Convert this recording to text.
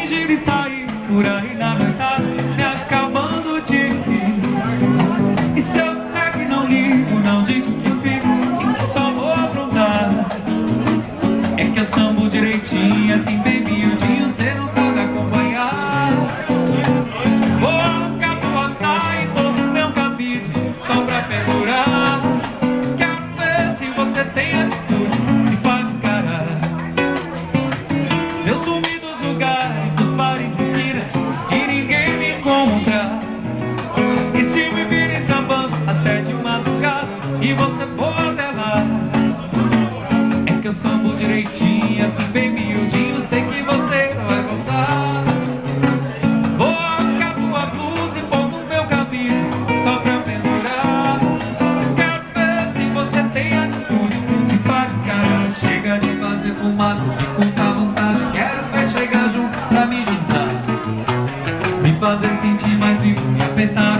fingir e sair por aí na noitada, me acabando de rir. E se eu disser que não ligo, não digo que fico e que só vou aprontar. É que eu sambo direitinho, assim bem miudinho, cê não sabe acompanhar. Vou arrancar tua saia e todo meu cabide só pra pendurar. Quero ver se você tem atitude, se vai encarar. Se eu sumir dos lugares, dos bares, esquinas e ninguém me encontrar, e se me virem sambando até de madrugada e você for até lá, é que eu sambo direitinho, assim bem miudinho, sei que você vai gostar. Vou arrancar tua blusa e pôr no meu cabide só pra pendurar. Quero ver se você tem atitude, se para encarar. Chega de fazer fumaça, de contar vontade, quero ver chegar junto pra me juntar, me fazer sentir mais vivo, me apertar